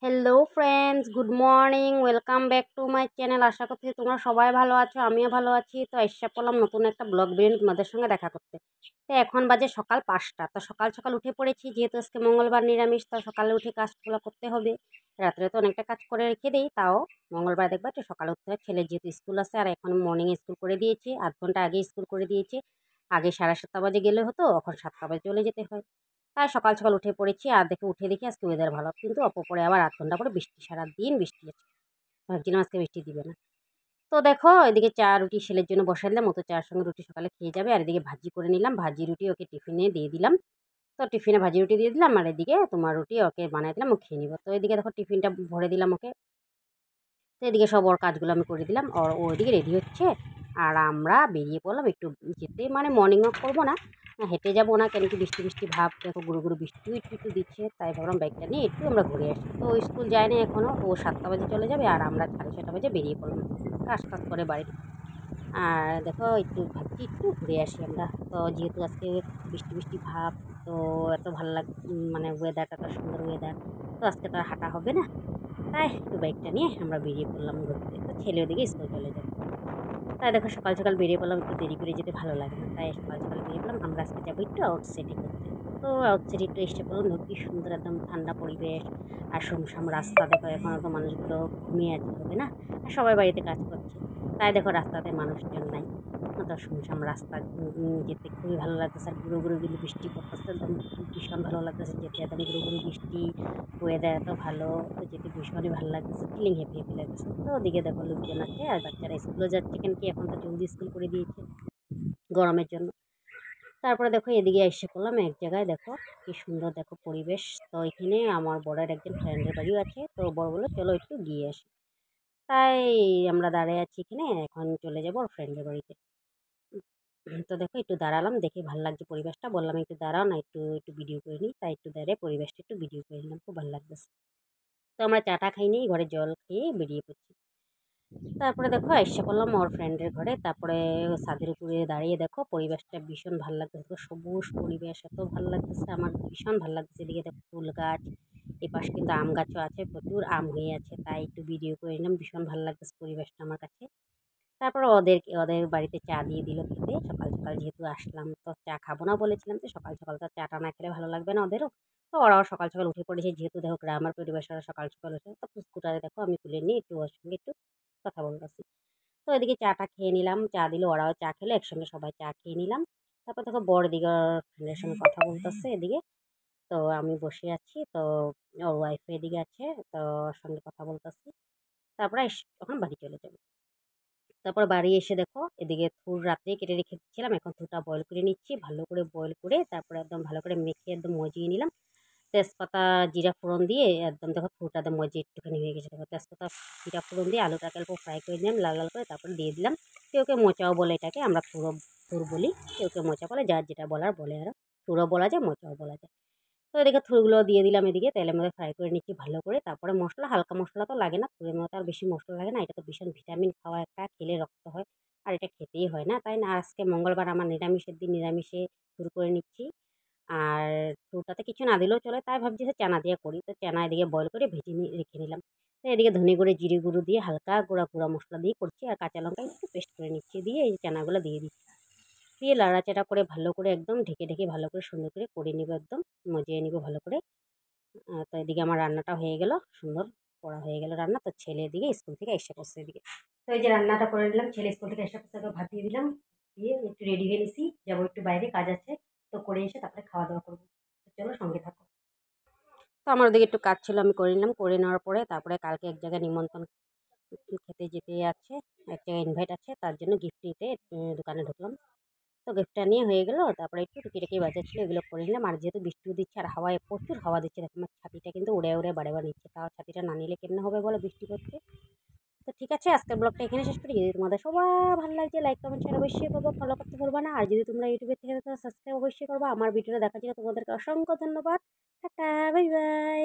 Hello friends, good morning, welcome back to my channel. আশা করছি তোমরা সবাই ভালো আছো, আমিও ভালো আছি। তো এসে পড়লাম নতুন একটা ব্লগ ভিডিও তোমাদের সঙ্গে দেখা করতে। তো এখন বাজে সকাল 5টা। তো সকাল সকাল উঠে পড়েছি, যেহেতু আজকে মঙ্গলবার নিরামিষ, তো সকালে উঠে কাজগুলো করতে হবে। রাত্রে তো অনেকটা কাজ করে রেখে দিই, তাও মঙ্গলবার দেখবা একটু সকালে উঠতে হয়। ছেলের যেহেতু স্কুল আছে, আর এখন মর্নিং স্কুল করে দিয়েছি, আধ ঘন্টা আগে স্কুল করে দিয়েছি। আগে 7:30 বাজে গেলে হতো, এখন 7টা বাজে চলে যেতে হয়। তাই সকাল সকাল উঠে পড়েছি, আর দেখি আজকে ওয়েদার ভালো, কিন্তু অপরপরে আবার আধ ঘন্টা করে বৃষ্টি, সারাদিন বৃষ্টি আছে। ভাবছিলাম আজকে বৃষ্টি দিবে না। তো দেখো, এদিকে চা রুটি ছেলের জন্য বসাই দিলাম, ও তো চার সঙ্গে রুটি সকালে খেয়ে যাবে। আর এদিকে ভাজি করে নিলাম, ভাজি রুটি ওকে টিফিনে দিয়ে দিলাম। তো টিফিনে ভাজি রুটি দিয়ে দিলাম, আর এদিকে তোমার রুটি ওকে বানাই দিলাম, ও খেয়ে নিব। তো এদিকে দেখো টিফিনটা ভরে দিলাম ওকে। তো এদিকে সব ওর কাজগুলো আমি করে দিলাম, আর ও ওইদিকে রেডি হচ্ছে। আর আমরা বেরিয়ে পড়লাম একটু যেতে, মানে মর্নিং ওয়াক করবো না, হেঁটে যাবো না, কেন কি বৃষ্টি বৃষ্টি ভাব, দেখো গুরু গুরু বৃষ্টিও একটু একটু দিচ্ছে। তাই ভাবলাম বাইকটা নিয়ে একটু আমরা ঘুরে আসি। তো ও স্কুল যায় না এখনও, ও 7টা বাজে চলে যাবে, আর আমরা 6:30 বাজে বেরিয়ে পড়লাম কাজ টাজ করে বাড়ি। আর দেখো একটু ভাবছি একটু ঘুরে আসি আমরা। তো যেহেতু আজকে বৃষ্টি বৃষ্টি ভাব, তো এত ভালো মানে ওয়েদারটা তো সুন্দর ওয়েদার, তো আজকে তো আর হাঁটা হবে না। তাই একটু বাইকটা নিয়ে আমরা বেরিয়ে পড়লাম ঘুরতে। তো ছেলে ওদিকে স্কুল চলে যাবে। তাই দেখো সকাল সকাল বেরিয়ে পড়লাম, একটু দেরি করে যেতে ভালো লাগে না, তাই সকাল সকাল বেরিয়ে পড়লাম। আমরা আজকে যাবো একটু আউটসাইডে ঘুরতে। তো আউটসাইডে একটু এসে পড়লাম, দেখো কি সুন্দর একদম ঠান্ডা পরিবেশ। আর শুনশান রাস্তা, দেখো এখনও তো মানুষগুলো ঘুমিয়ে আছে হবে না, আর সবাই বাড়িতে কাজ করছে। তাই দেখো রাস্তাতে মানুষজন নাই, তো শুনশান রাস্তা। যেতে খুবই ভালো লাগতেছে, আর ঘুরো ঘুরো কিন্তু বৃষ্টি পড়তেছে, একদম ভীষণ ভালো লাগতেছে যেতে, একদম ঘুরো ঘুরো বৃষ্টি, ওয়েদার এত ভালো, তো যেতে ভীষণই ভালো লাগতেছে, ফিলিং হ্যাপি হ্যাপি লাগতেছে। তো ওদিকে দেখো লোকজন আছে, আর বাচ্চারা স্কুলে যাচ্ছে, কেন কি এখন তো জলদি স্কুল করে দিয়েছে গরমের জন্য। তারপরে দেখো এদিকে এসে পড়লাম এক জায়গায়, দেখো কি সুন্দর দেখো পরিবেশ। তো এখানে আমার বড়ের একজন ফ্রেন্ডের বাড়িও আছে, তো বড় বললো চলো একটু গিয়ে আসি। তাই আমরা দাঁড়িয়ে আছি এখানে, এখন চলে যাবো ওর ফ্রেন্ডের বাড়িতে। তো দেখো একটু দাঁড়ালাম, দেখে ভালো লাগছে পরিবেশটা, বললাম একটু দাঁড়াও না, একটু একটু ভিডিও করে নিই। তাই একটু দাঁড়িয়ে পরিবেশটা একটু ভিডিও করে নিলাম, খুব ভালো লাগতেছে। তো আমরা চাটা খাই নিই, ঘরে জল খেয়ে বেরিয়ে পড়ছি। তারপরে দেখো এসে পড়লাম ওর ফ্রেন্ডের ঘরে। তারপরে ছাদের উপরে দাঁড়িয়ে দেখো পরিবেশটা ভীষণ ভালো লাগতেছে, দেখো সবুজ পরিবেশ, এত ভালো লাগতেছে, আমার ভীষণ ভালো লাগতেছে। এদিকে দেখো ফুল গাছ, এই পাশে কিন্তু আম গাছও আছে, প্রচুর আম হয়ে আছে। তাই একটু ভিডিও করে নিলাম, ভীষণ ভালো লাগতেছে পরিবেশটা আমার কাছে। তারপর ওদের বাড়িতে চা দিয়ে দিল খেতে, সকাল সকাল যেহেতু আসলাম, তো চা খাবো না বলেছিলাম, তো সকাল সকাল তো চাটা না খেলে ভালো লাগবে না ওদেরও। তো ওরাও সকাল সকাল উঠে পড়েছে, যেহেতু দেখো গ্রামের পরিবেশ, ওরা সকাল সকাল উঠে। তো স্কুটারে দেখো আমি তুলে নিয়ে একটু ওর সঙ্গে একটু কথা বলতেছি। তো এদিকে চাটা খেয়ে নিলাম, চা দিল, ওরাও চা খেলো, একসঙ্গে সবাই চা খেয়ে নিলাম। তারপর দেখো বর এদিকে ওর ফ্রেন্ডের সঙ্গে কথা বলতেছে এদিকে। তো আমি বসে আছি, তো ওর ওয়াইফ এদিকে আছে, তো ওর সঙ্গে কথা বলতেছি। তারপরে এখন বাড়ি চলে যাবো। তারপর বাড়ি এসে দেখো এদিকে থুর রাত্রে কেটে রেখে দিচ্ছিলাম, এখন থুরটা বয়েল করে নিচ্ছি, ভালো করে বয়েল করে তারপরে একদম ভালো করে মেখে একদম মজিয়ে নিলাম। তেজপাতা জিরা ফোড়ন দিয়ে একদম দেখো থুরটা একদম মজিয়ে একটুখানি হয়ে গেছে। দেখো তেজপাতা জিরা ফোড়ন দিয়ে আলুটাকে অল্প ফ্রাই করে দিলাম লাল লাল করে, তারপরে দিয়ে দিলাম। কেউ কেউ মোচাও বলে এটাকে, আমরা থুর বলি, কেউ কেউ মোচা বলে, যার যেটা বলার বলে। আরও থুরও বলা যায়, মোচাও বলা যায়। তো এদিকে থুরগুলো দিয়ে দিলাম, এদিকে তেলের মধ্যে ফ্রাই করে নিচ্ছি ভালো করে। তারপরে মশলা, হালকা মশলা তো লাগে না, থুরের মধ্যে আর বেশি মশলা লাগে না, এটা তো ভীষণ ভিটামিন খাওয়া একটা, খেলে রক্ত হয়, আর এটা খেতেই হয় না, তাই না? আর আজকে মঙ্গলবার, আমার নিরামিষের দিন, নিরামিষে থুর করে নিচ্ছি। আর থুরটাতে কিছু না দিলেও চলে, তাই ভাবছি যে চানা দিয়ে করি। তো চানা এদিকে বয়েল করে ভেজে নিয়ে রেখে নিলাম। তো এদিকে ধনে গুঁড়ো জিরে গুঁড়ো দিয়ে হালকা গুঁড়া গুঁড়া মশলা দিয়ে করছি, আর কাঁচা লঙ্কা একটু পেস্ট করে নিচ্ছি, দিয়ে এই চানাগুলো দিয়ে দিচ্ছি, দিয়ে লাড়াচাড়া করে ভালো করে একদম ঢেকে ঢেকে ভালো করে সুন্দর করে নিব, একদম মজিয়ে নিব ভালো করে। তো এদিকে আমার রান্নাটা হয়ে গেল, সুন্দর করা হয়ে গেল রান্না। তো ছেলে এদিকে স্কুল থেকে এসে পড়ছে এদিকে। তো এই যে রান্নাটা করে নিলাম, ছেলে স্কুল থেকে এসে পড়ছে, ভাত দিয়ে দিলাম, দিয়ে একটু রেডি হয়ে নিছি, যাবো একটু বাইরে, কাজ আছে। তো করে এসে তারপরে খাওয়া দাওয়া করবো। তো চলো সঙ্গে থাকো। তো আমার ওদিকে একটু কাজ ছিল, আমি করে নিলাম, করে নেওয়ার পরে তারপরে কালকে এক জায়গায় নিমন্ত্রণ খেতে যেতে আছে, এক জায়গায় ইনভাইট আছে, তার জন্য গিফট নিতে দোকানে ঢুকলাম। তো গিফটটা নিয়ে হয়ে গেল, তারপরে একটু টুকিটাকি বাজার ছিল, এগুলো করে নিলাম। আর যেহেতু বৃষ্টিও দিচ্ছে, আর হাওয়ায় প্রচুর হাওয়া দিচ্ছে, দেখো আমার ছাতিটা কিন্তু উড়ে উড়ে বাড়ে বাড়ে নিচ্ছে, তাও ছাতিটা না নিলে কেমনে হবে বলো, বৃষ্টি পড়ছে। তো ঠিক আছে, আজকের ব্লগটা এখানে শেষ করি। যদি তোমাদের সবার ভালো লাগছে, লাইক কমেন্ট শেয়ার অবশ্যই করবো, ফলো করতে ভুলবা না। আর যদি তোমরা ইউটিউবে থেকে সাবস্ক্রাইব অবশ্যই করবো। আমার ভিডিওটা দেখার জন্য তোমাদেরকে অসংখ্য ধন্যবাদ। Tata, bye bye.